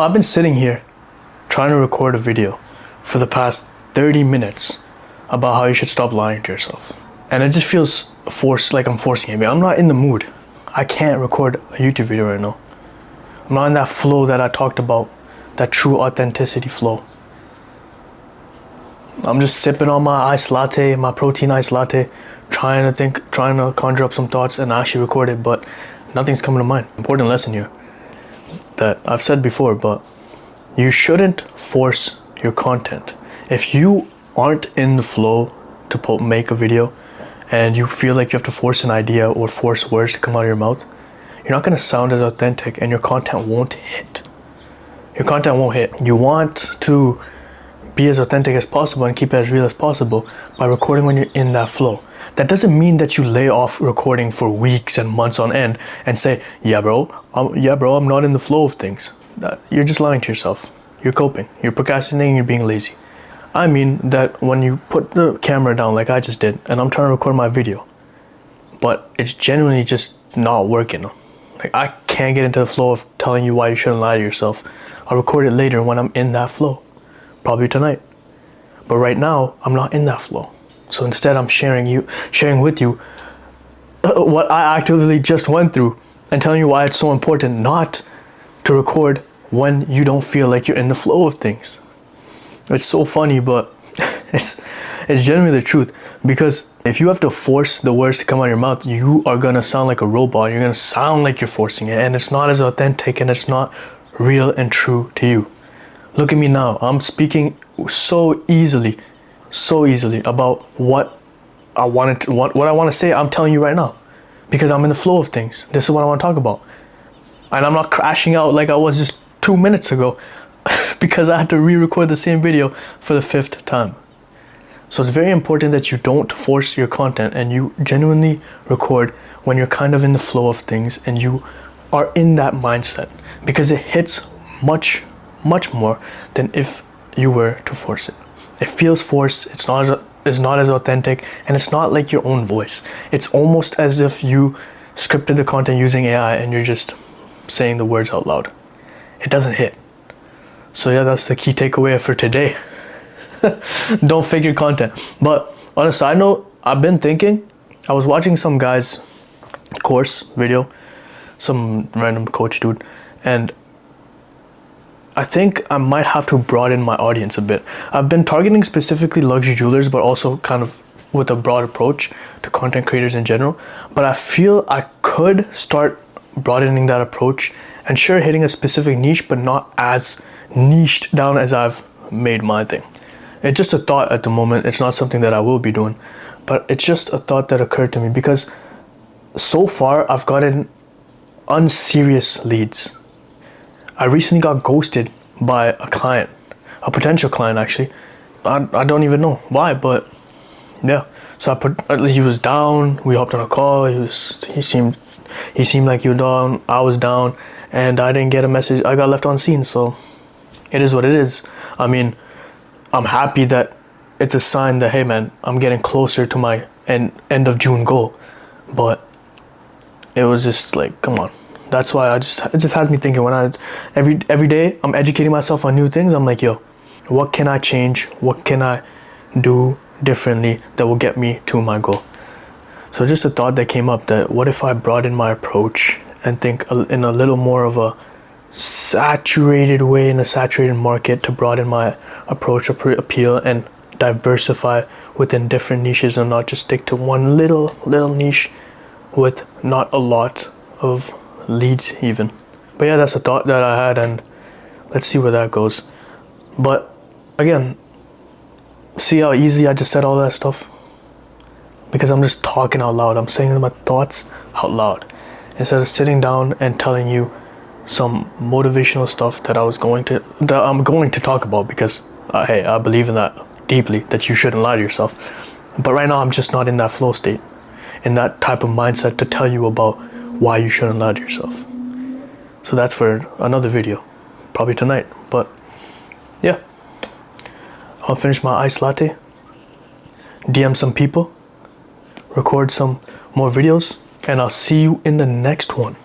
I've been sitting here trying to record a video for the past 30 minutes about how you should stop lying to yourself. And it just feels forced, like I'm forcing it. I'm not in the mood. I can't record a YouTube video right now. I'm not in that flow that I talked about, that true authenticity flow. I'm just sipping on my iced latte, my protein iced latte, trying to conjure up some thoughts and actually record it, but nothing's coming to mind. Important lesson here that I've said before, but you shouldn't force your content. If you aren't in the flow to make a video and you feel like you have to force an idea or force words to come out of your mouth, you're not going to sound as authentic and your content won't hit. Your content won't hit. You want to be as authentic as possible and keep it as real as possible by recording when you're in that flow. That doesn't mean that you lay off recording for weeks and months on end and say, yeah bro, I'm not in the flow of things. You're just lying to yourself. You're coping. You're procrastinating. You're being lazy. I mean that when you put the camera down like I just did and I'm trying to record my video, but it's genuinely just not working. Like I can't get into the flow of telling you why you shouldn't lie to yourself. I'll record it later when I'm in that flow. Probably tonight. But right now, I'm not in that flow. So instead, I'm sharing with you what I actively just went through and telling you why it's so important not to record when you don't feel like you're in the flow of things. It's so funny, but it's genuinely the truth. Because if you have to force the words to come out of your mouth, you are going to sound like a robot. You're going to sound like you're forcing it. And it's not as authentic and it's not real and true to you. Look at me now. I'm speaking so easily about what I want to say. I'm telling you right now because I'm in the flow of things. This is what I want to talk about. And I'm not crashing out like I was just 2 minutes ago because I had to re-record the same video for the 5th time. So it's very important that you don't force your content and you genuinely record when you're kind of in the flow of things and you are in that mindset, because it hits much more than if you were to force it. It feels forced. It's not as authentic, and it's not like your own voice. It's almost as if you scripted the content using AI and you're just saying the words out loud. It doesn't hit. So yeah, that's the key takeaway for today. Don't fake your content. But on a side note, I've been thinking, I was watching some guy's course video, some random coach dude, and I think I might have to broaden my audience a bit. I've been targeting specifically luxury jewelers, but also kind of with a broad approach to content creators in general. But I feel I could start broadening that approach and sure, hitting a specific niche, but not as niched down as I've made my thing. It's just a thought at the moment. It's not something that I will be doing, but it's just a thought that occurred to me because so far I've gotten unserious leads. I recently got ghosted by a client, a potential client actually. I don't even know why, but yeah. So he was down. We hopped on a call. He seemed like he was down. I was down, and I didn't get a message. I got left on scene. So it is what it is. I mean, I'm happy that it's a sign that hey man, I'm getting closer to my end of June goal. But it was just like, come on. That's why it just has me thinking when every day I'm educating myself on new things. I'm like, yo, what can I change? What can I do differently that will get me to my goal? So just a thought that came up that what if I broaden my approach and think in a little more of a saturated way, in a saturated market, to broaden my approach, appeal, and diversify within different niches and not just stick to one little niche with not a lot of leads even. But yeah, that's a thought that I had, and let's see where that goes. But again, see how easy I just said all that stuff? Because I'm just talking out loud. I'm saying my thoughts out loud instead of sitting down and telling you some motivational stuff that I'm going to talk about, because hey, I believe in that deeply, that you shouldn't lie to yourself. But right now I'm just not in that flow state, in that type of mindset to tell you about why you shouldn't lie to yourself. So that's for another video, probably tonight. But yeah, I'll finish my iced latte, DM some people, record some more videos, and I'll see you in the next one.